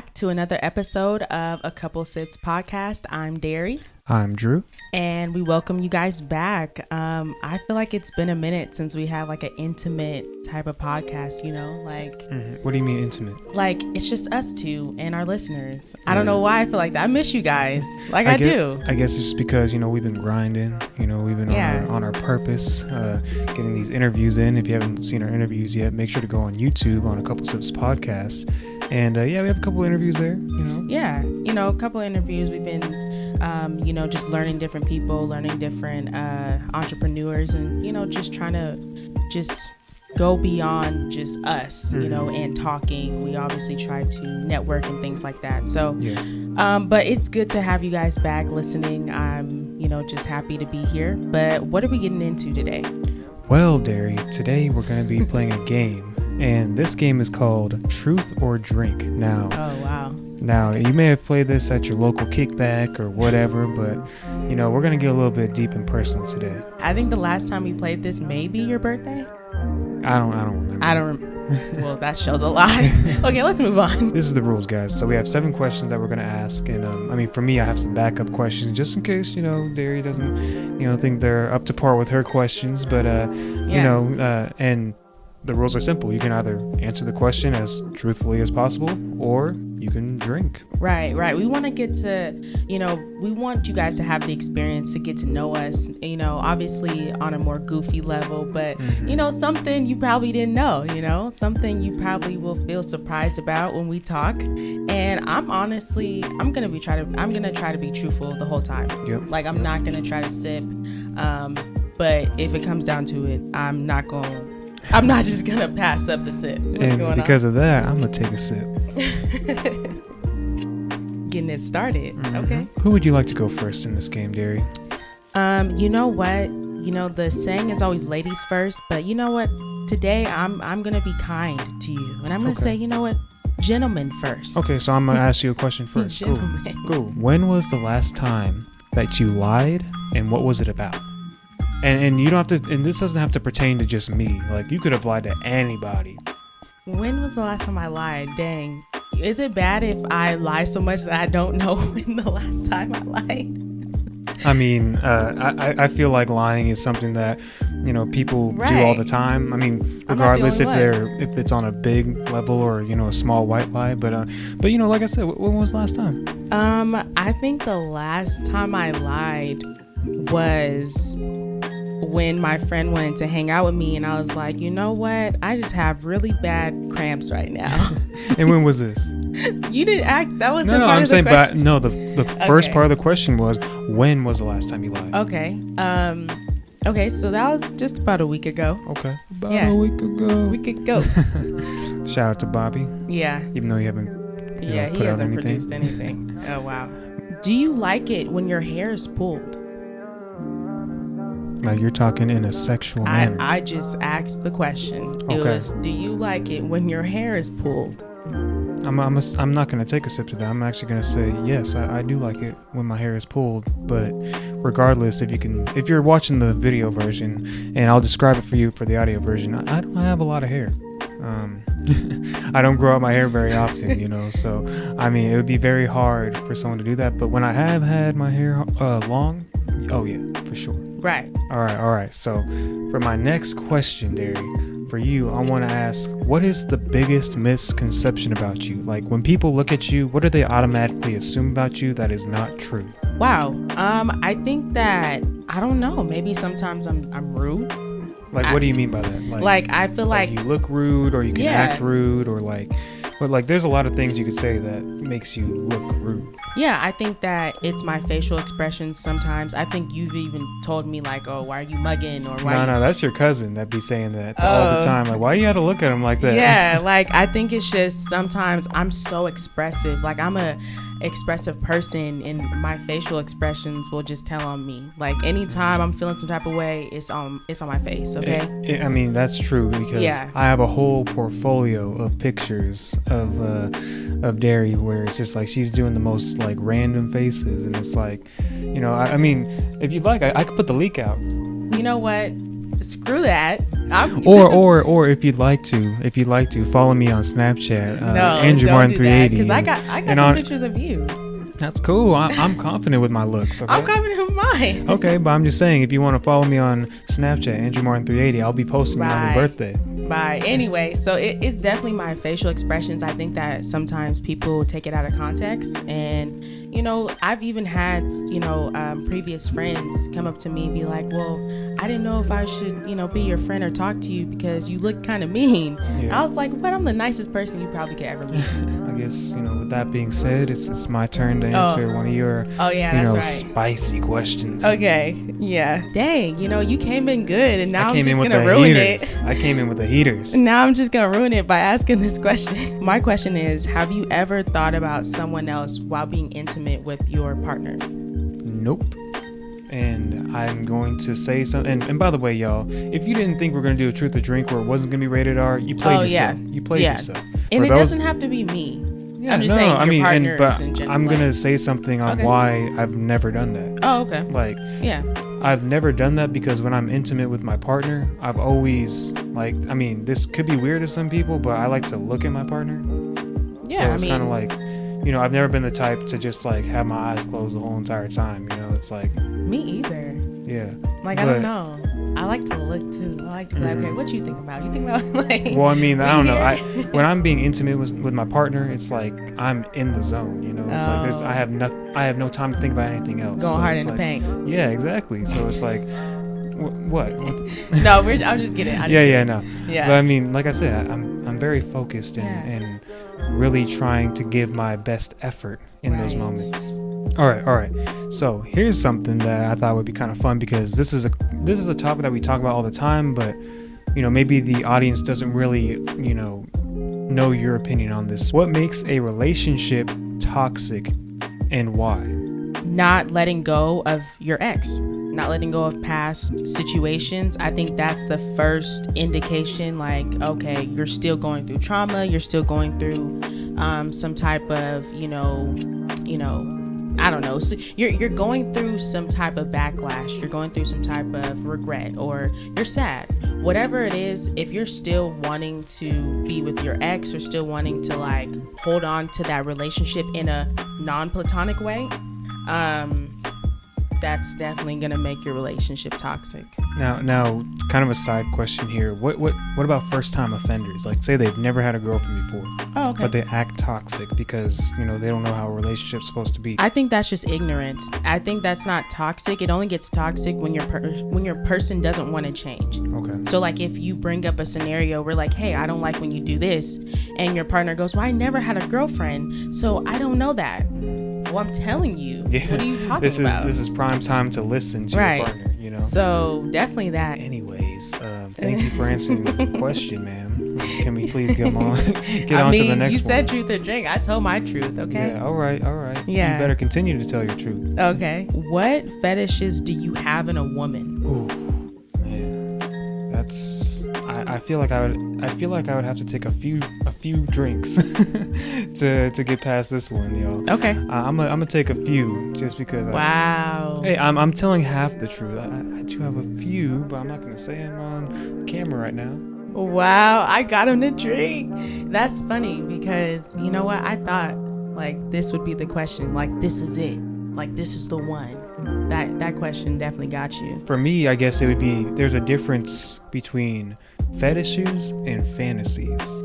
back to another episode of A Couple Sips Podcast. I'm Derry. I'm Drew. And we welcome you guys back. I feel like it's been a minute since we had like an intimate type of podcast, you know, like. What do you mean intimate? Like, it's just us two and our listeners. I don't know why I feel like that. I miss you guys. Like, I do. I guess it's just because, you know, we've been grinding, you know, we've been on our purpose, getting these interviews in. If you haven't seen our interviews yet, make sure to go on YouTube on A Couple Sips Podcast. And we have a couple interviews there, you know. Yeah, you know, a couple of interviews. We've been, you know, just learning different people, learning different entrepreneurs, and, you know, just trying to just go beyond just us, you know, and talking. We obviously try to network and things like that. So, but it's good to have you guys back listening. I'm, you know, just happy to be here. But what are we getting into today? Well, Derry, today we're going to be playing a game. And this game is called Truth or Drink. Now, Now, you may have played this at your local kickback or whatever, but, you know, we're going to get a little bit deep and personal today. I think the last time we played this may be your birthday. I don't remember. I don't remember. Well, that shows a lot. Okay, let's move on. This is the rules, guys. So we have 7 questions that we're going to ask. And, I mean, for me, I have some backup questions just in case, you know, Derry doesn't, you know, think they're up to par with her questions. But, you know, and the rules are simple. You can either answer the question as truthfully as possible, or you can drink. Right. We want to get to, you know, we want you guys to have the experience to get to know us, you know, obviously on a more goofy level, but, you know, something you probably didn't know, you know, something you probably will feel surprised about when we talk. And I'm going to try to be truthful the whole time. Yep. Like, I'm not going to try to sip. But if it comes down to it, I'm not just going to pass up the sip. What's going on? Because of that, I'm going to take a sip. Getting it started. Okay. Who would you like to go first in this game, Derry? You know what? You know, the saying is always ladies first, but you know what? Today, I'm going to be kind to you. And I'm going to say, you know what? Gentlemen first. Okay, so I'm going to ask you a question first. Gentlemen. Cool. When was the last time that you lied, and what was it about? And you don't have to, and this doesn't have to pertain to just me. Like, you could have lied to anybody. When was the last time I lied? Dang. Is it bad if I lie so much that I don't know when the last time I lied? I mean, I feel like lying is something that, you know, people do all the time. I mean, regardless if it's on a big level or, you know, a small white lie. But you know, like I said, when was the last time? I think the last time I lied was when my friend wanted to hang out with me, and I was like, you know what? I just have really bad cramps right now. And when was this? You didn't act. That was no. I'm saying, but no. The first part of the question was, when was the last time you lied? Okay. Okay. So that was just about a week ago. Okay. About a week ago. Shout out to Bobby. Yeah. Even though you haven't. He hasn't produced anything. Oh wow. Do you like it when your hair is pulled? Like, you're talking in a sexual manner. I just asked the question. Okay. It was, do you like it when your hair is pulled? I'm not going to take a sip to that. I'm actually going to say, yes, I do like it when my hair is pulled. But regardless, if you're watching the video version, and I'll describe it for you for the audio version, I don't have a lot of hair. I don't grow out my hair very often, you know, so I mean, it would be very hard for someone to do that. But when I have had my hair long, oh yeah, for sure. Right. All right. So for my next question, Derry, for you, I want to ask, what is the biggest misconception about you? Like, when people look at you, what do they automatically assume about you that is not true? Wow. I think that, I don't know, maybe sometimes I'm rude. Like, what do you mean by that? Like I feel like you look rude, or you can act rude, or but there's a lot of things you could say that makes you look rude. Yeah, I think that it's my facial expressions sometimes. I think you've even told me like, oh, why are you mugging? Or why? No, that's your cousin that be saying that all the time. Like, why you had to look at him like that? Yeah, like, I think it's just sometimes I'm so expressive. Like, I'm a expressive person, and my facial expressions will just tell on me. Like, anytime I'm feeling some type of way, it's on my face. Okay. I mean, that's true, because I have a whole portfolio of pictures of Derry where it's just like she's doing the most like random faces, and it's like, you know, I mean, if you'd like, I could put the leak out. You know what? Screw that. Or if you'd like to follow me on Snapchat, Andrew Martin 380. Because I got some pictures of you. That's cool. I'm confident with my looks. Okay? I'm confident with mine. Okay, but I'm just saying, if you want to follow me on Snapchat, Andrew Martin 380, I'll be posting on your birthday. Right. Anyway, so it's definitely my facial expressions. I think that sometimes people take it out of context, and I've even had previous friends come up to me and be like, well, I didn't know if I should be your friend or talk to you because you look kind of mean. Yeah. I was like, what? I'm the nicest person you probably could ever meet. I guess with that being said, it's my turn to answer one of your spicy questions. Okay. Yeah. Dang, you came in good, and now I'm just gonna ruin it. I came in with the heaters. Now I'm just gonna ruin it by asking this question. My question is, have you ever thought about someone else while being intimate with your partner? Nope. And I'm going to say something. And by the way, y'all, if you didn't think we're going to do a truth or drink where it wasn't going to be rated R, you played yourself. Yeah. You played yourself. And it doesn't have to be me. Yeah, I'm just saying your partners in general. I'm going to say something on why I've never done that. Oh, okay. I've never done that because when I'm intimate with my partner, I've always, this could be weird to some people, but I like to look at my partner. Yeah, so it's kind of like, I've never been the type to just have my eyes closed the whole entire time. It's like me either. Yeah. I don't know. I like to look too. I like to be like, okay, what you think about? You think about Well, I don't know. When I'm being intimate with my partner, it's like I'm in the zone. It's like I have no time to think about anything else. Going hard in the paint. Yeah, exactly. So it's like, what? No, I'm just kidding. No. Yeah. But like I said, I'm very focused and really trying to give my best effort in those moments. All right. So here's something that I thought would be kind of fun because this is a topic that we talk about all the time, but maybe the audience doesn't really know your opinion on this. What makes a relationship toxic and why? Not letting go of your ex. Not letting go of past situations. I think that's the first indication, okay, you're still going through trauma, you're still going through some type of, I don't know. So you're going through some type of backlash. You're going through some type of regret, or you're sad. Whatever it is, if you're still wanting to be with your ex or still wanting to hold on to that relationship in a non-platonic way, that's definitely gonna make your relationship toxic. Now, kind of a side question here. What about first time offenders? Say they've never had a girlfriend before. Oh, okay. But they act toxic because they don't know how a relationship's supposed to be. I think that's just ignorance. I think that's not toxic. It only gets toxic when your person doesn't want to change. Okay. So if you bring up a scenario where hey, I don't like when you do this, and your partner goes, well, I never had a girlfriend, so I don't know that. Well, I'm telling you. Yeah. What are you talking about? This is prime time to listen to your partner, So definitely that. Anyways, thank you for answering the question, ma'am. Can we please get on to the next one? You said truth or drink. I told my truth, okay? Yeah, all right. Yeah. You better continue to tell your truth. Okay. What fetishes do you have in a woman? Ooh, man. That's... I feel like I would have to take a few drinks to get past this one, yo. Okay. I'm gonna take a few just because. Wow. I'm telling half the truth. I do have a few, but I'm not gonna say them on camera right now. Wow, I got him to drink. That's funny because you know what? I thought this would be the question. This is it. This is the one. That question definitely got you. For me, I guess it would be there's a difference between fetishes and fantasies.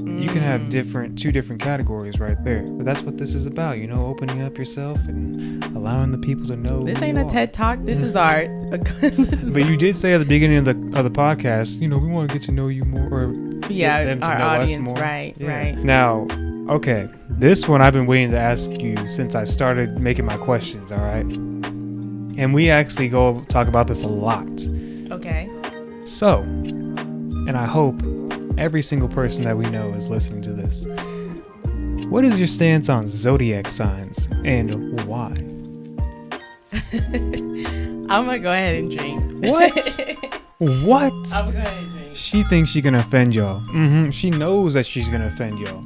You can have two different categories right there. But that's what this is about, opening up yourself and allowing the people to know. This ain't a TED Talk. This is art. But you did say at the beginning of the podcast, we want to get to know you more, or get them to our know audience, us more. Right. Now, okay, this one I've been waiting to ask you since I started making my questions. All right, and we actually go talk about this a lot. Okay. So, and I hope every single person that we know is listening to this. What is your stance on zodiac signs and why? I'm gonna go ahead and drink. What? What? I'm gonna go ahead and drink. She thinks she's gonna offend y'all. She knows that she's gonna offend y'all.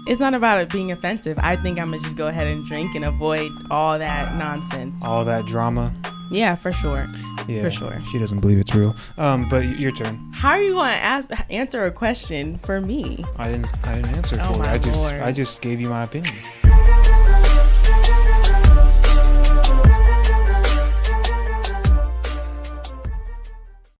It's not about it being offensive. I think I'm gonna just go ahead and drink and avoid all that nonsense. All that drama. Yeah, for sure. Yeah, For sure. She doesn't believe it's real. But your turn. How are you going to answer a question for me? I didn't answer it Oh, for you. my Lord. I just gave you my opinion.